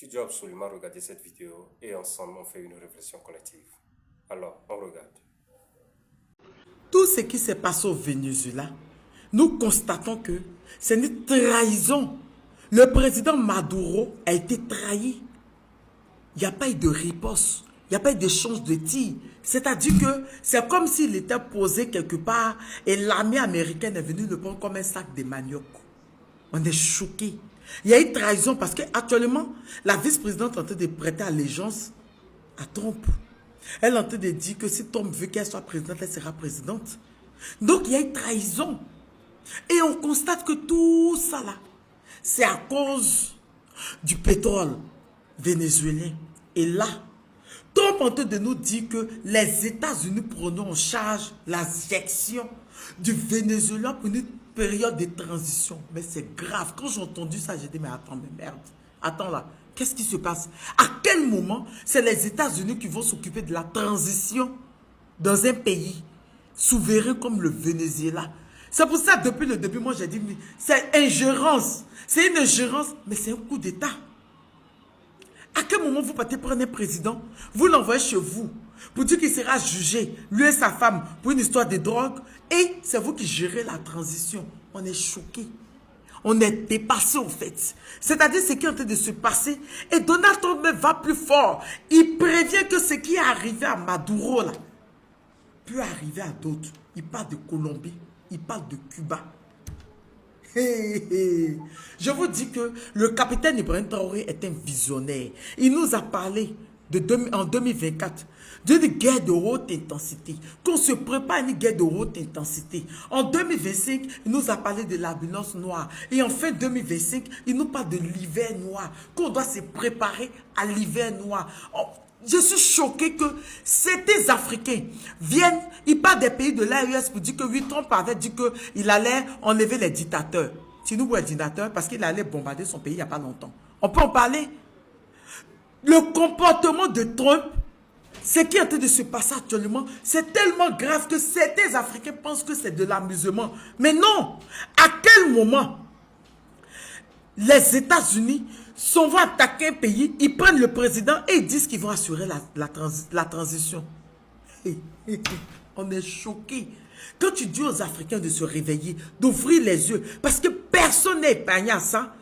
Tu dois absolument regarder cette vidéo et ensemble on fait une réflexion collective. Alors, on regarde. Tout ce qui s'est passé au Venezuela, nous constatons que c'est une trahison. Le président Maduro a été trahi. Il n'y a pas eu de riposte. Il n'y a pas eu d'échange de tirs. C'est-à-dire que c'est comme s'il était posé quelque part et l'armée américaine est venue le prendre comme un sac de manioc. On est choqués. Il y a eu trahison parce qu'actuellement, la vice-présidente est en train de prêter allégeance à Trump. Elle est en train de dire que si Trump veut qu'elle soit présidente, elle sera présidente. Donc il y a eu trahison. Et on constate que tout ça là, c'est à cause du pétrole vénézuélien. Et là, Trump est en train de nous dire que les États-Unis prennent en charge la gestion du Venezuela pour une période de transition. Mais c'est grave. Quand j'ai entendu ça, j'ai dit, mais attends, mais merde. Attends là, qu'est-ce qui se passe? À quel moment c'est les États-Unis qui vont s'occuper de la transition dans un pays souverain comme le Venezuela? C'est pour ça, depuis le début, moi j'ai dit, c'est ingérence. C'est une ingérence, mais c'est un coup d'État. À quel moment vous partez prendre un président, vous l'envoyez chez vous pour dire qu'il sera jugé, lui et sa femme, pour une histoire de drogue, et c'est vous qui gérez la transition. On est choqués. On est dépassé en fait. C'est-à-dire ce qui est en train de se passer. Et Donald Trump va plus fort. Il prévient que ce qui est arrivé à Maduro là peut arriver à d'autres. Il parle de Colombie, il parle de Cuba. Je vous dis que le capitaine Ibrahim Traoré est un visionnaire. Il nous a parlé en 2024 d'une guerre de haute intensité. Qu'on se prépare à une guerre de haute intensité. En 2025, il nous a parlé de l'ambulance noire. Et en fin 2025, il nous parle de l'hiver noir. Qu'on doit se préparer à l'hiver noir. Je suis choqué que ces Africains viennent, ils partent des pays de l'AES pour dire que oui, Trump avait dit qu'il allait enlever les dictateurs. Tinubu est dictateur parce qu'il allait bombarder son pays il n'y a pas longtemps. On peut en parler. Le comportement de Trump, ce qui est en train de se passer actuellement, c'est tellement grave que certains Africains pensent que c'est de l'amusement. Mais non! À quel moment les États-Unis vont attaquer un pays, ils prennent le président et ils disent qu'ils vont assurer la transition. On est choqués. Quand tu dis aux Africains de se réveiller, d'ouvrir les yeux, parce que personne n'est épargné à ça.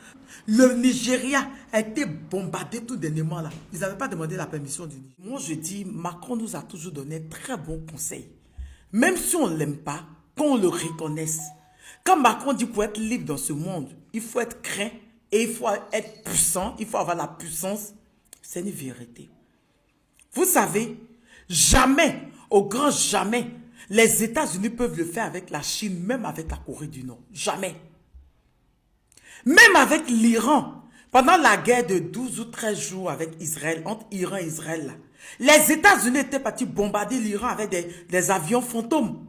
Le Nigeria a été bombardé tout dernièrement là. Ils n'avaient pas demandé la permission du Nigeria. Moi je dis, Macron nous a toujours donné un très bon conseil. Même si on ne l'aime pas, qu'on le reconnaisse. Quand Macron dit pour être libre dans ce monde, il faut être craint et il faut être puissant, il faut avoir la puissance. C'est une vérité. Vous savez, jamais, au grand jamais, les États-Unis peuvent le faire avec la Chine, même avec la Corée du Nord. Jamais. Même avec l'Iran, pendant la guerre de 12 ou 13 jours avec Israël, entre Iran et Israël, là, les États-Unis étaient partis bombarder l'Iran avec des avions fantômes.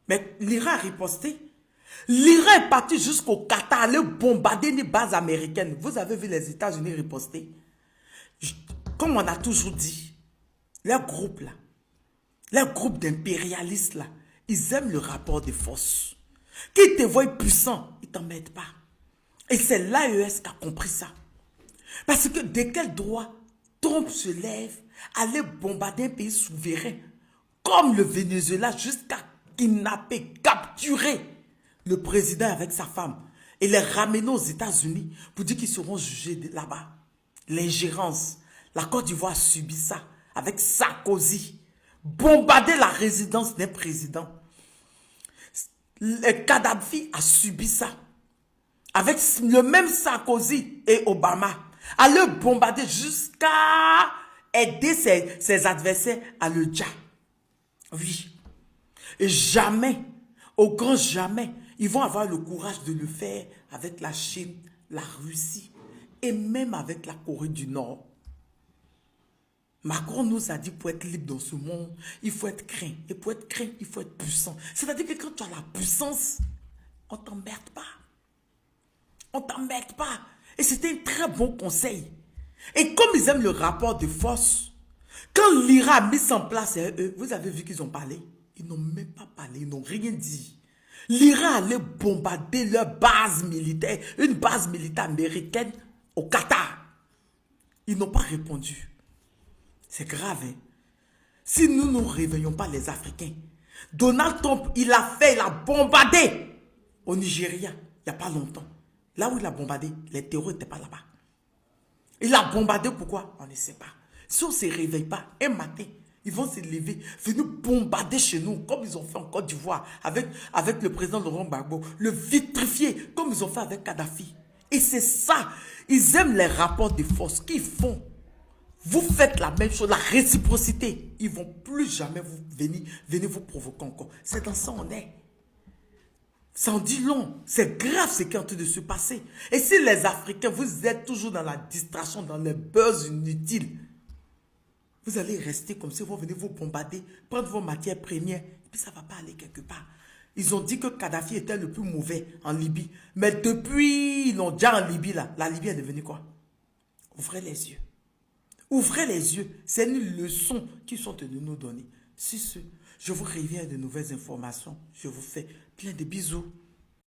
Mais l'Iran a riposté. L'Iran est parti jusqu'au Qatar, aller bombarder une base américaine. Vous avez vu les États-Unis riposter. Comme on a toujours dit, les groupes là, les groupes d'impérialistes là, ils aiment le rapport de force. Qu'ils te voient puissant, ils ne t'en mettent pas. Et c'est l'AES qui a compris ça. Parce que de quel droit Trump se lève, aller bombarder un pays souverain comme le Venezuela jusqu'à kidnapper, capturer le président avec sa femme et les ramener aux États-Unis pour dire qu'ils seront jugés là-bas. L'ingérence. La Côte d'Ivoire a subi ça avec Sarkozy. Bombarder la résidence d'un président. Le Kadhafi a subi ça. Avec le même Sarkozy et Obama. À le bombarder jusqu'à aider ses adversaires à le dire. Oui. Et jamais, au grand jamais, ils vont avoir le courage de le faire avec la Chine, la Russie et même avec la Corée du Nord. Macron nous a dit pour être libre dans ce monde, il faut être craint. Et pour être craint, il faut être puissant. C'est-à-dire que quand tu as la puissance, on ne t'emmerde pas. On ne t'emmerde pas. Et c'était un très bon conseil. Et comme ils aiment le rapport de force, quand l'Iran a mis en place, vous avez vu qu'ils ont parlé? Ils n'ont même pas parlé, ils n'ont rien dit. L'Iran allait bombarder leur base militaire, une base militaire américaine au Qatar. Ils n'ont pas répondu. C'est grave, hein? Si nous ne réveillons pas les Africains, Donald Trump, il a bombardé au Nigeria, il n'y a pas longtemps. Là où il a bombardé, les terroristes n'étaient pas là-bas. Il a bombardé pourquoi? On ne sait pas. Si on ne se réveille pas, un matin, ils vont se lever, venir bombarder chez nous, comme ils ont fait en Côte d'Ivoire, avec le président Laurent Gbagbo, le vitrifier, comme ils ont fait avec Kadhafi. Et c'est ça, ils aiment les rapports de force qu'ils font. Vous faites la même chose, la réciprocité. Ils ne vont plus jamais venir vous provoquer encore. C'est dans ça on est. Ça en dit long. C'est grave ce qui est en train de se passer. Et si les Africains, vous êtes toujours dans la distraction, dans les buzz inutiles, vous allez rester comme ça, ils vont venir vous bombarder, prendre vos matières premières, et puis ça ne va pas aller quelque part. Ils ont dit que Kadhafi était le plus mauvais en Libye. Mais depuis, ils l'ont déjà en Libye, là. La Libye est devenue quoi? Ouvrez les yeux. Ouvrez les yeux. C'est une leçon qu'ils sont tenus de nous donner. Si ce, je vous reviens de nouvelles informations. Je vous fais plein de bisous.